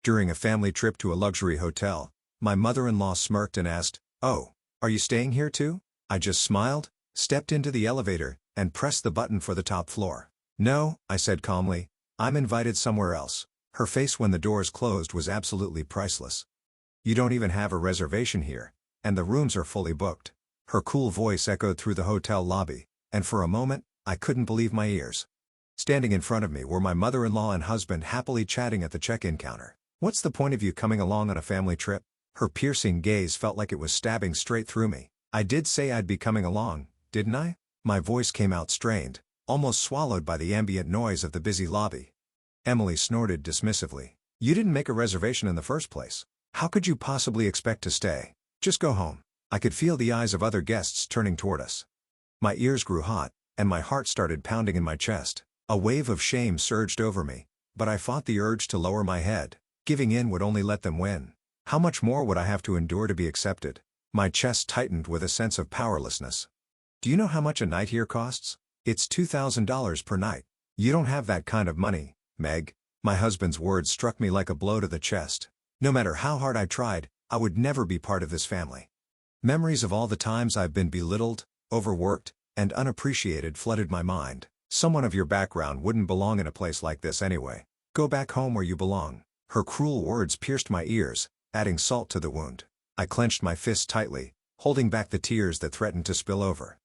During a family trip to a luxury hotel, my mother-in-law smirked and asked, "Oh, are you staying here too?" I just smiled, stepped into the elevator, and pressed the button for the top floor. "No," I said calmly, "I'm invited somewhere else." Her face when the doors closed was absolutely priceless. "You don't even have a reservation here, and the rooms are fully booked." Her cool voice echoed through the hotel lobby, and for a moment, I couldn't believe my ears. Standing in front of me were my mother-in-law and husband happily chatting at the check-in counter. "What's the point of you coming along on a family trip?" Her piercing gaze felt like it was stabbing straight through me. "I did say I'd be coming along, didn't I?" My voice came out strained, almost swallowed by the ambient noise of the busy lobby. Emily snorted dismissively. "You didn't make a reservation in the first place. How could you possibly expect to stay? Just go home." I could feel the eyes of other guests turning toward us. My ears grew hot, and my heart started pounding in my chest. A wave of shame surged over me, but I fought the urge to lower my head. Giving in would only let them win. How much more would I have to endure to be accepted? My chest tightened with a sense of powerlessness. "Do you know how much a night here costs? It's $2,000 per night. You don't have that kind of money, Meg." My husband's words struck me like a blow to the chest. No matter how hard I tried, I would never be part of this family. Memories of all the times I've been belittled, overworked, and unappreciated flooded my mind. "Someone of your background wouldn't belong in a place like this anyway. Go back home where you belong." Her cruel words pierced my ears, adding salt to the wound. I clenched my fists tightly, holding back the tears that threatened to spill over.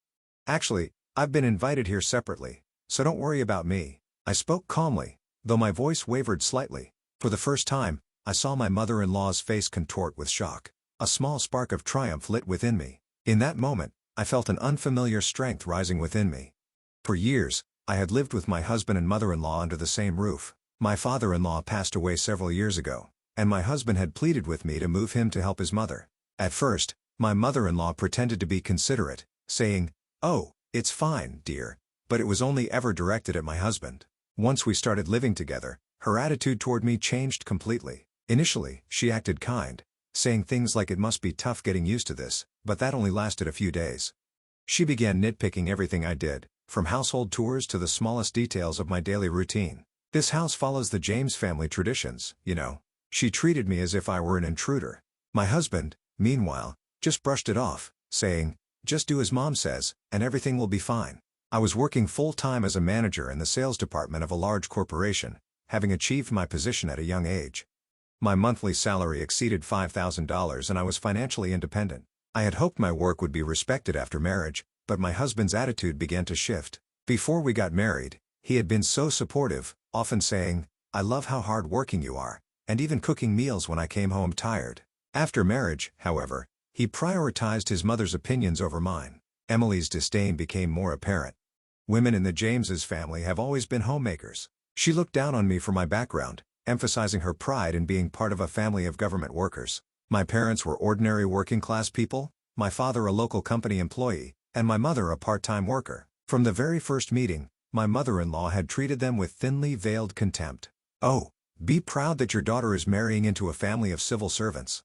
"Actually, I've been invited here separately, so don't worry about me." I spoke calmly, though my voice wavered slightly. For the first time, I saw my mother-in-law's face contort with shock. A small spark of triumph lit within me. In that moment, I felt an unfamiliar strength rising within me. For years, I had lived with my husband and mother-in-law under the same roof. My father-in-law passed away several years ago, and my husband had pleaded with me to move him to help his mother. At first, my mother-in-law pretended to be considerate, saying, "Oh, it's fine, dear," but it was only ever directed at my husband. Once we started living together, her attitude toward me changed completely. Initially, she acted kind, saying things like it must be tough getting used to this, but that only lasted a few days. She began nitpicking everything I did, from household chores to the smallest details of my daily routine. "This house follows the James family traditions, you know." She treated me as if I were an intruder. My husband, meanwhile, just brushed it off, saying, "Just do as Mom says, and everything will be fine." I was working full-time as a manager in the sales department of a large corporation, having achieved my position at a young age. My monthly salary exceeded $5,000 and I was financially independent. I had hoped my work would be respected after marriage, but my husband's attitude began to shift. Before we got married, he had been so supportive, often saying, "I love how hard-working you are," and even cooking meals when I came home tired. After marriage, however, he prioritized his mother's opinions over mine. Emily's disdain became more apparent. "Women in the Jameses family have always been homemakers." She looked down on me for my background, emphasizing her pride in being part of a family of government workers. My parents were ordinary working-class people, my father a local company employee, and my mother a part-time worker. From the very first meeting, my mother-in-law had treated them with thinly veiled contempt. "Oh, be proud that your daughter is marrying into a family of civil servants."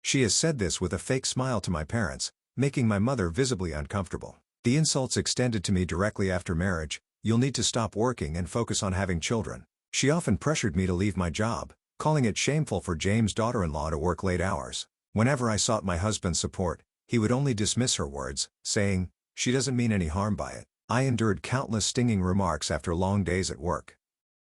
She has said this with a fake smile to my parents, making my mother visibly uncomfortable. The insults extended to me directly after marriage: "You'll need to stop working and focus on having children." She often pressured me to leave my job, calling it shameful for James' daughter-in-law to work late hours. Whenever I sought my husband's support, he would only dismiss her words, saying, "She doesn't mean any harm by it." I endured countless stinging remarks after long days at work.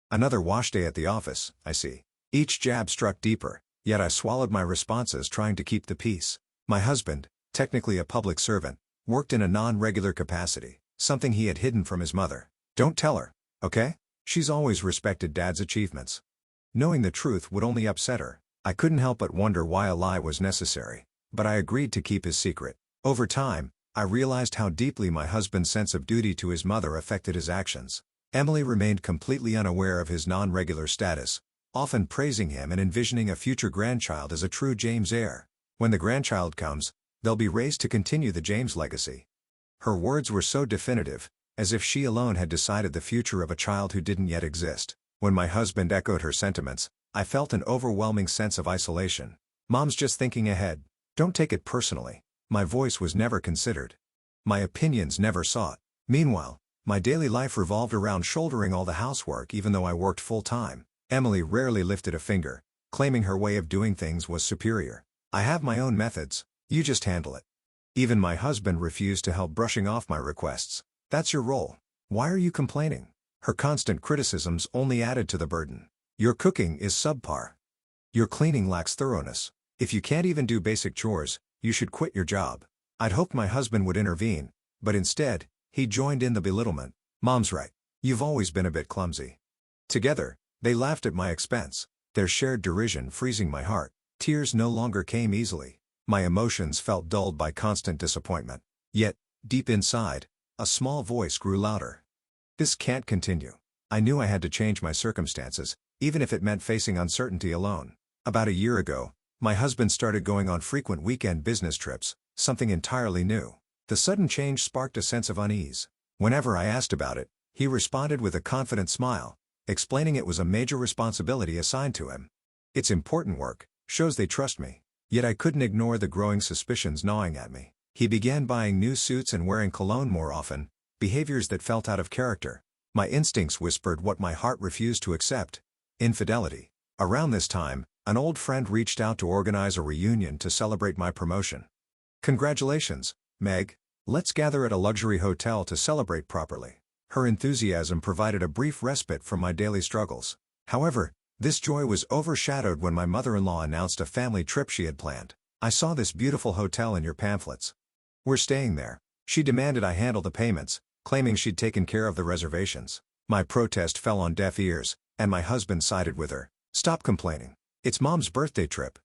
"Another wash day at the office, I see." Each jab struck deeper, yet I swallowed my responses trying to keep the peace. My husband, technically a public servant, worked in a non-regular capacity, something he had hidden from his mother. "Don't tell her, okay? She's always respected Dad's achievements." Knowing the truth would only upset her. I couldn't help but wonder why a lie was necessary, but I agreed to keep his secret. Over time, I realized how deeply my husband's sense of duty to his mother affected his actions. Emily remained completely unaware of his non-regular status, often praising him and envisioning a future grandchild as a true James heir. When the grandchild comes, they'll be raised to continue the James legacy. Her words were so definitive, as if she alone had decided the future of a child who didn't yet exist. When my husband echoed her sentiments, I felt an overwhelming sense of isolation. "Mom's just thinking ahead. Don't take it personally." My voice was never considered. My opinions never sought. Meanwhile, my daily life revolved around shouldering all the housework even though I worked full-time. Emily rarely lifted a finger, claiming her way of doing things was superior. "I have my own methods, you just handle it." Even my husband refused to help brushing off my requests. "That's your role. Why are you complaining?" Her constant criticisms only added to the burden. "Your cooking is subpar. Your cleaning lacks thoroughness. If you can't even do basic chores, you should quit your job." I'd hoped my husband would intervene, but instead, he joined in the belittlement. "Mom's right. You've always been a bit clumsy." Together, they laughed at my expense, their shared derision freezing my heart. Tears no longer came easily. My emotions felt dulled by constant disappointment. Yet, deep inside, a small voice grew louder. This can't continue. I knew I had to change my circumstances, even if it meant facing uncertainty alone. About a year ago, my husband started going on frequent weekend business trips, something entirely new. The sudden change sparked a sense of unease. Whenever I asked about it, he responded with a confident smile, explaining it was a major responsibility assigned to him. "It's important work, shows they trust me." Yet I couldn't ignore the growing suspicions gnawing at me. He began buying new suits and wearing cologne more often, behaviors that felt out of character. My instincts whispered what my heart refused to accept: infidelity. Around this time, an old friend reached out to organize a reunion to celebrate my promotion. "Congratulations, Meg. Let's gather at a luxury hotel to celebrate properly." Her enthusiasm provided a brief respite from my daily struggles. However, this joy was overshadowed when my mother-in-law announced a family trip she had planned. "I saw this beautiful hotel in your pamphlets. We're staying there." She demanded I handle the payments, claiming she'd taken care of the reservations. My protest fell on deaf ears, and my husband sided with her. "Stop complaining. It's Mom's birthday trip."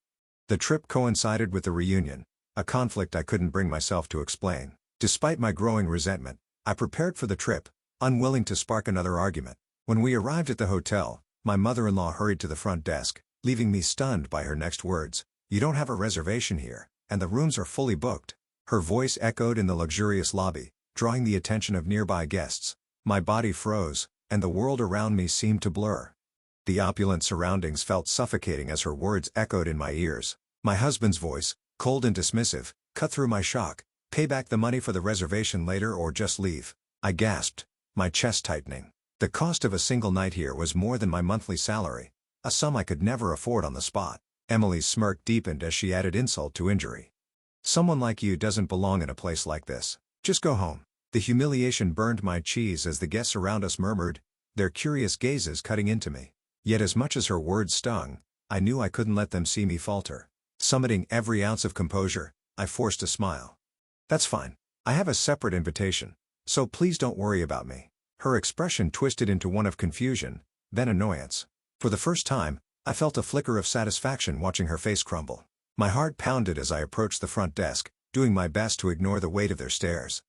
The trip coincided with the reunion, a conflict I couldn't bring myself to explain. Despite my growing resentment, I prepared for the trip, unwilling to spark another argument. When we arrived at the hotel, my mother-in-law hurried to the front desk, leaving me stunned by her next words. "You don't have a reservation here, and the rooms are fully booked." Her voice echoed in the luxurious lobby, drawing the attention of nearby guests. My body froze, and the world around me seemed to blur. The opulent surroundings felt suffocating as her words echoed in my ears. My husband's voice, cold and dismissive, cut through my shock. "Pay back the money for the reservation later or just leave." I gasped, my chest tightening. The cost of a single night here was more than my monthly salary, a sum I could never afford on the spot. Emily's smirk deepened as she added insult to injury. "Someone like you doesn't belong in a place like this. Just go home." The humiliation burned my cheese as the guests around us murmured, their curious gazes cutting into me. Yet as much as her words stung, I knew I couldn't let them see me falter. Summoning every ounce of composure, I forced a smile. "That's fine. I have a separate invitation, so please don't worry about me." Her expression twisted into one of confusion, then annoyance. For the first time, I felt a flicker of satisfaction watching her face crumble. My heart pounded as I approached the front desk, doing my best to ignore the weight of their stares.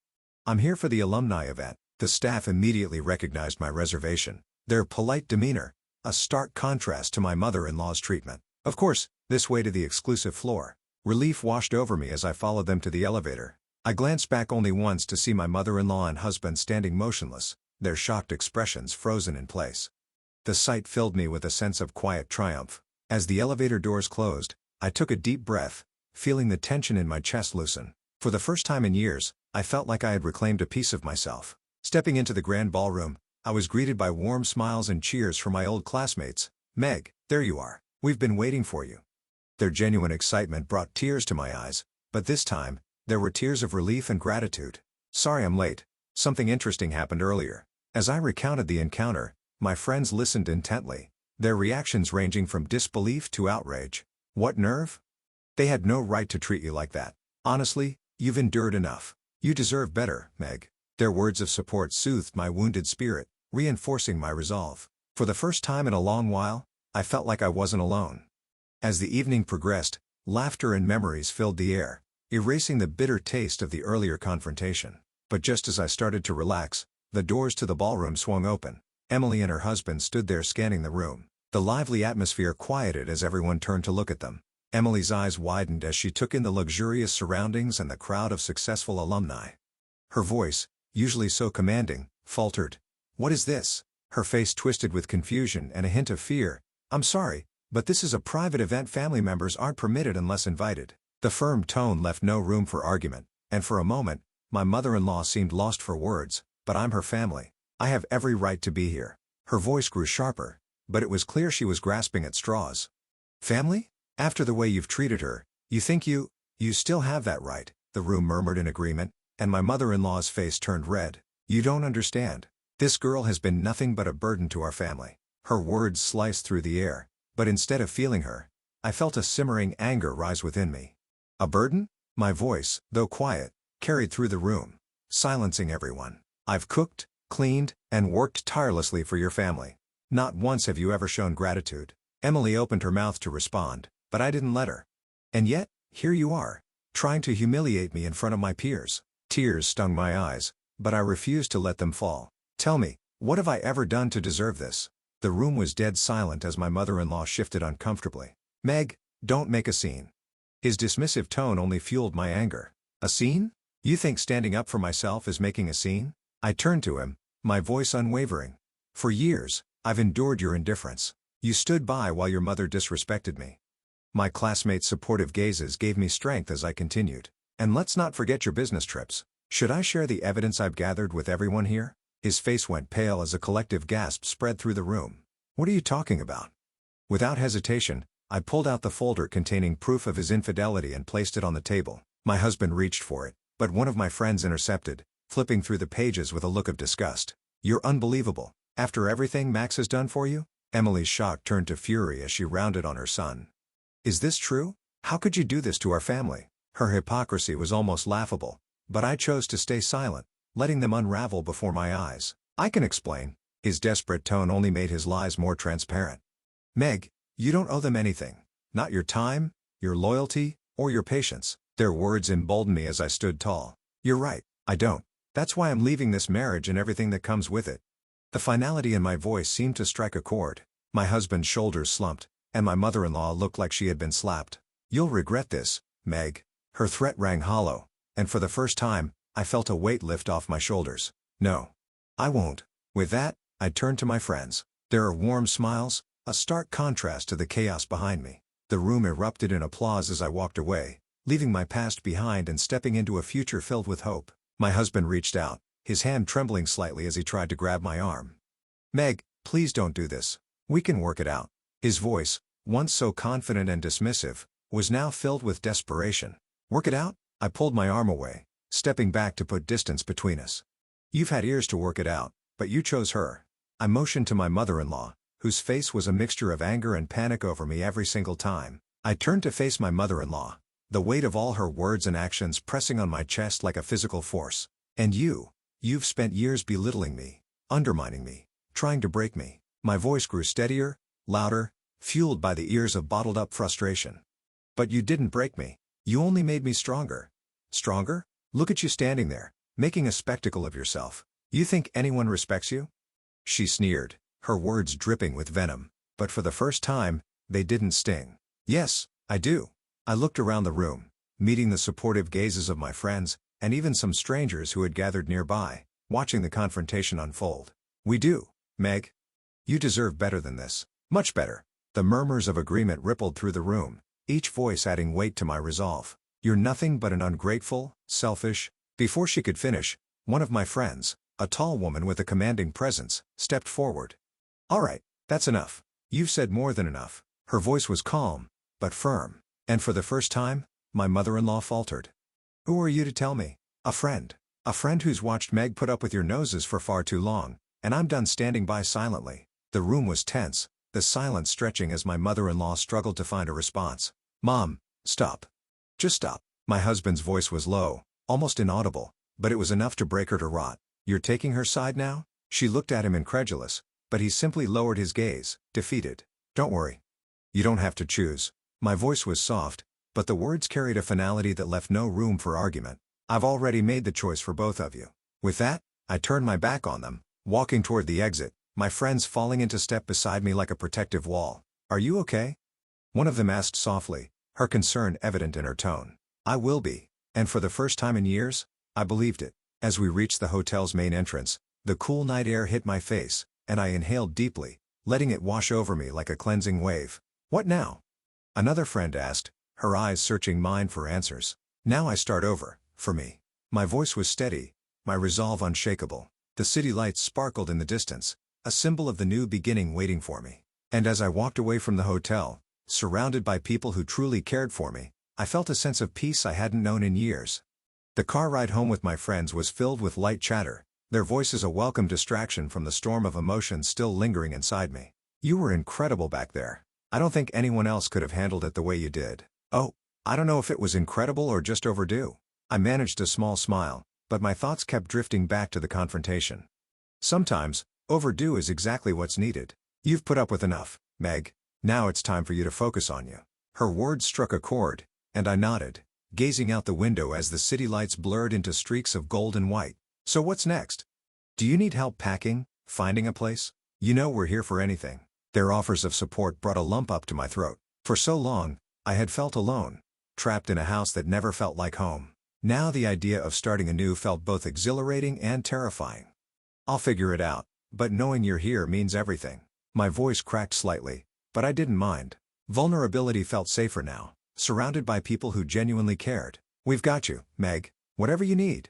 "I'm here for the alumni event." The staff immediately recognized my reservation, their polite demeanor, a stark contrast to my mother-in-law's treatment. Of course, this way to the exclusive floor. Relief washed over me as I followed them to the elevator. I glanced back only once to see my mother-in-law and husband standing motionless, their shocked expressions frozen in place. The sight filled me with a sense of quiet triumph. As the elevator doors closed, I took a deep breath, feeling the tension in my chest loosen. For the first time in years, I felt like I had reclaimed a piece of myself. Stepping into the grand ballroom, I was greeted by warm smiles and cheers from my old classmates. "Meg, there you are. We've been waiting for you." Their genuine excitement brought tears to my eyes, but this time, there were tears of relief and gratitude. "Sorry I'm late. Something interesting happened earlier." As I recounted the encounter, my friends listened intently, their reactions ranging from disbelief to outrage. "What nerve? They had no right to treat you like that. Honestly, you've endured enough. You deserve better, Meg." Their words of support soothed my wounded spirit, reinforcing my resolve. For the first time in a long while, I felt like I wasn't alone. As the evening progressed, laughter and memories filled the air, erasing the bitter taste of the earlier confrontation. But just as I started to relax, the doors to the ballroom swung open. Emily and her husband stood there scanning the room. The lively atmosphere quieted as everyone turned to look at them. Emily's eyes widened as she took in the luxurious surroundings and the crowd of successful alumni. Her voice, usually so commanding, faltered. "What is this?" Her face twisted with confusion and a hint of fear. "I'm sorry, but this is a private event. Family members aren't permitted unless invited." The firm tone left no room for argument, and for a moment, my mother-in-law seemed lost for words. "But I'm her family. I have every right to be here." Her voice grew sharper, but it was clear she was grasping at straws. Family? After the way you've treated her, you think you still have that right, the room murmured in agreement, and my mother-in-law's face turned red. You don't understand. This girl has been nothing but a burden to our family. Her words sliced through the air, but instead of feeling her, I felt a simmering anger rise within me. A burden? My voice, though quiet, carried through the room, silencing everyone. I've cooked, cleaned, and worked tirelessly for your family. Not once have you ever shown gratitude. Emily opened her mouth to respond, but I didn't let her. And yet, here you are, trying to humiliate me in front of my peers. Tears stung my eyes, but I refused to let them fall. Tell me, what have I ever done to deserve this? The room was dead silent as my mother-in-law shifted uncomfortably. Meg, don't make a scene. His dismissive tone only fueled my anger. A scene? You think standing up for myself is making a scene? I turned to him, my voice unwavering. For years, I've endured your indifference. You stood by while your mother disrespected me. My classmates' supportive gazes gave me strength as I continued. And let's not forget your business trips. Should I share the evidence I've gathered with everyone here? His face went pale as a collective gasp spread through the room. What are you talking about? Without hesitation, I pulled out the folder containing proof of his infidelity and placed it on the table. My husband reached for it, but one of my friends intercepted, flipping through the pages with a look of disgust. You're unbelievable. After everything Max has done for you? Emily's shock turned to fury as she rounded on her son. Is this true? How could you do this to our family? Her hypocrisy was almost laughable, but I chose to stay silent, letting them unravel before my eyes. I can explain. His desperate tone only made his lies more transparent. Meg, you don't owe them anything. Not your time, your loyalty, or your patience. Their words emboldened me as I stood tall. You're right, I don't. That's why I'm leaving this marriage and everything that comes with it. The finality in my voice seemed to strike a chord. My husband's shoulders slumped, and my mother-in-law looked like she had been slapped. You'll regret this, Meg. Her threat rang hollow, and for the first time, I felt a weight lift off my shoulders. No. I won't. With that, I turned to my friends. There were warm smiles, a stark contrast to the chaos behind me. The room erupted in applause as I walked away, leaving my past behind and stepping into a future filled with hope. My husband reached out, his hand trembling slightly as he tried to grab my arm. Meg, please don't do this. We can work it out. His voice, once so confident and dismissive, was now filled with desperation. Work it out? I pulled my arm away, stepping back to put distance between us. You've had years to work it out, but you chose her. I motioned to my mother-in-law, whose face was a mixture of anger and panic over me every single time. I turned to face my mother-in-law, the weight of all her words and actions pressing on my chest like a physical force. And you've spent years belittling me, undermining me, trying to break me. My voice grew steadier, louder, fueled by the ears of bottled-up frustration. But you didn't break me. You only made me stronger. Stronger? Look at you standing there, making a spectacle of yourself. You think anyone respects you? She sneered, her words dripping with venom, but for the first time, they didn't sting. Yes, I do. I looked around the room, meeting the supportive gazes of my friends, and even some strangers who had gathered nearby, watching the confrontation unfold. We do, Meg. You deserve better than this. Much better. The murmurs of agreement rippled through the room, each voice adding weight to my resolve. You're nothing but an ungrateful, selfish. Before she could finish, one of my friends, a tall woman with a commanding presence, stepped forward. All right, that's enough. You've said more than enough. Her voice was calm, but firm, and for the first time, my mother-in-law faltered. Who are you to tell me? A friend. A friend who's watched Meg put up with your noses for far too long, and I'm done standing by silently. The room was tense, the silence stretching as my mother-in-law struggled to find a response. Mom, stop. Just stop. My husband's voice was low, almost inaudible, but it was enough to break her to rot. You're taking her side now? She looked at him incredulous, but he simply lowered his gaze, defeated. Don't worry. You don't have to choose. My voice was soft, but the words carried a finality that left no room for argument. I've already made the choice for both of you. With that, I turned my back on them, walking toward the exit, my friends falling into step beside me like a protective wall. Are you okay? One of them asked softly, her concern evident in her tone. I will be. And for the first time in years, I believed it. As we reached the hotel's main entrance, the cool night air hit my face, and I inhaled deeply, letting it wash over me like a cleansing wave. What now? Another friend asked, her eyes searching mine for answers. Now I start over, for me. My voice was steady, my resolve unshakable. The city lights sparkled in the distance, a symbol of the new beginning waiting for me. And as I walked away from the hotel, surrounded by people who truly cared for me, I felt a sense of peace I hadn't known in years. The car ride home with my friends was filled with light chatter, their voices a welcome distraction from the storm of emotions still lingering inside me. You were incredible back there. I don't think anyone else could have handled it the way you did. Oh, I don't know if it was incredible or just overdue. I managed a small smile, but my thoughts kept drifting back to the confrontation. Sometimes, overdue is exactly what's needed. You've put up with enough, Meg. Now it's time for you to focus on you. Her words struck a chord, and I nodded, gazing out the window as the city lights blurred into streaks of gold and white. So what's next? Do you need help packing, finding a place? You know we're here for anything. Their offers of support brought a lump up to my throat. For so long, I had felt alone, trapped in a house that never felt like home. Now the idea of starting anew felt both exhilarating and terrifying. I'll figure it out, but knowing you're here means everything. My voice cracked slightly, but I didn't mind. Vulnerability felt safer now, surrounded by people who genuinely cared. We've got you, Meg, whatever you need.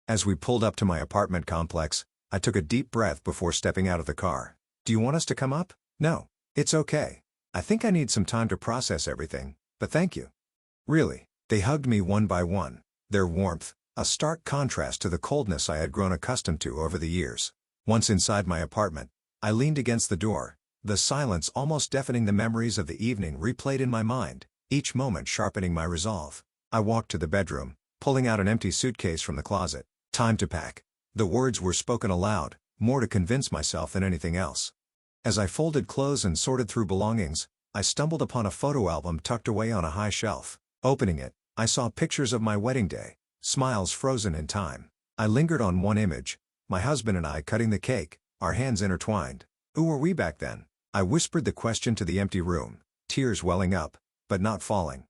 As we pulled up to my apartment complex, I took a deep breath before stepping out of the car. Do you want us to come up? No, it's okay. I think I need some time to process everything, but thank you. Really, they hugged me one by one, their warmth, a stark contrast to the coldness I had grown accustomed to over the years. Once inside my apartment, I leaned against the door, the silence almost deafening the memories of the evening replayed in my mind, each moment sharpening my resolve. I walked to the bedroom, pulling out an empty suitcase from the closet. Time to pack. The words were spoken aloud, more to convince myself than anything else. As I folded clothes and sorted through belongings, I stumbled upon a photo album tucked away on a high shelf. Opening it, I saw pictures of my wedding day, smiles frozen in time. I lingered on one image, my husband and I cutting the cake, our hands intertwined. Who were we back then? I whispered the question to the empty room, tears welling up, but not falling.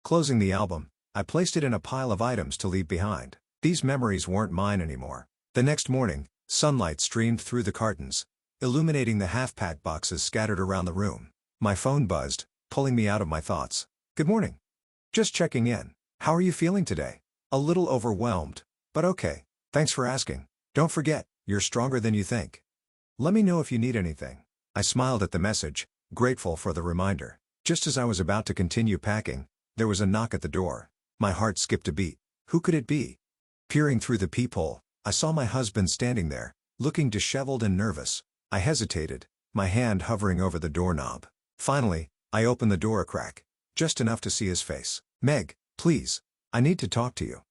Closing the album, I placed it in a pile of items to leave behind. These memories weren't mine anymore. The next morning, sunlight streamed through the curtains, illuminating the half-packed boxes scattered around the room. My phone buzzed, pulling me out of my thoughts. Good morning. Just checking in. How are you feeling today? A little overwhelmed, but okay. Thanks for asking. Don't forget, you're stronger than you think. Let me know if you need anything. I smiled at the message, grateful for the reminder. Just as I was about to continue packing, there was a knock at the door. My heart skipped a beat. Who could it be? Peering through the peephole, I saw my husband standing there, looking disheveled and nervous. I hesitated, my hand hovering over the doorknob. Finally, I opened the door a crack, just enough to see his face. Meg, please, I need to talk to you.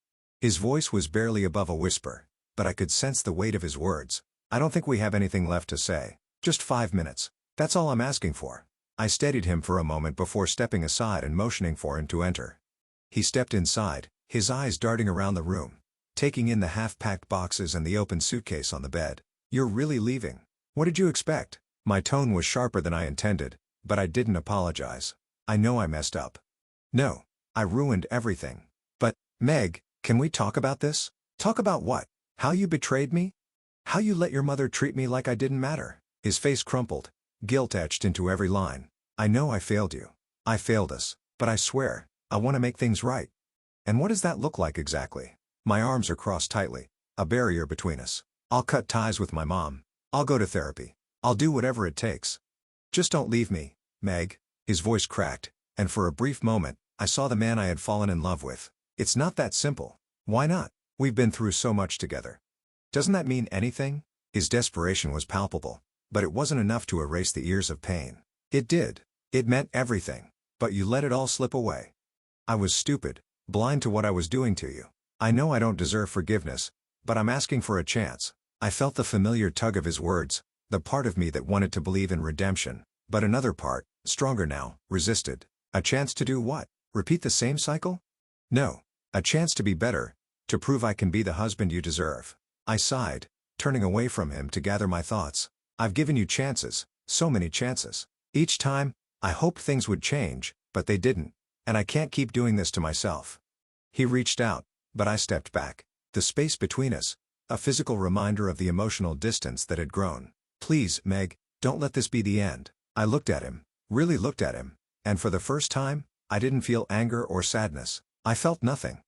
His voice was barely above a whisper, but I could sense the weight of his words. I don't think we have anything left to say. Just 5 minutes. That's all I'm asking for. I steadied him for a moment before stepping aside and motioning for him to enter. He stepped inside, his eyes darting around the room, taking in the half-packed boxes and the open suitcase on the bed. You're really leaving? What did you expect? My tone was sharper than I intended, but I didn't apologize. I know I messed up. No, I ruined everything. But, Meg, can we talk about this? Talk about what? How you betrayed me? How you let your mother treat me like I didn't matter? His face crumpled, guilt etched into every line. I know I failed you. I failed us, but I swear, I want to make things right. And what does that look like exactly? My arms are crossed tightly, a barrier between us. I'll cut ties with my mom. I'll go to therapy. I'll do whatever it takes. Just don't leave me, Meg. His voice cracked, and for a brief moment, I saw the man I had fallen in love with. It's not that simple. Why not? We've been through so much together. Doesn't that mean anything? His desperation was palpable, but it wasn't enough to erase the years of pain. It did. It meant everything. But you let it all slip away. I was stupid, blind to what I was doing to you. I know I don't deserve forgiveness, but I'm asking for a chance. I felt the familiar tug of his words, the part of me that wanted to believe in redemption, but another part, stronger now, resisted. A chance to do what? Repeat the same cycle? No. A chance to be better, to prove I can be the husband you deserve. I sighed, turning away from him to gather my thoughts. I've given you chances, so many chances. Each time, I hoped things would change, but they didn't, and I can't keep doing this to myself. He reached out, but I stepped back. The space between us, a physical reminder of the emotional distance that had grown. Please, Meg, don't let this be the end. I looked at him, really looked at him, and for the first time, I didn't feel anger or sadness. I felt nothing.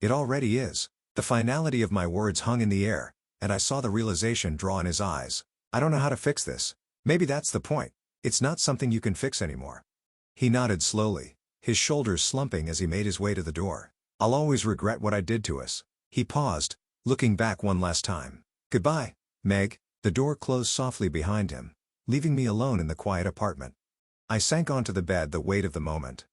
It already is. The finality of my words hung in the air, and I saw the realization draw in his eyes. I don't know how to fix this. Maybe that's the point. It's not something you can fix anymore. He nodded slowly, his shoulders slumping as he made his way to the door. I'll always regret what I did to us. He paused, looking back one last time. Goodbye, Meg. The door closed softly behind him, leaving me alone in the quiet apartment. I sank onto the bed, the weight of the moment,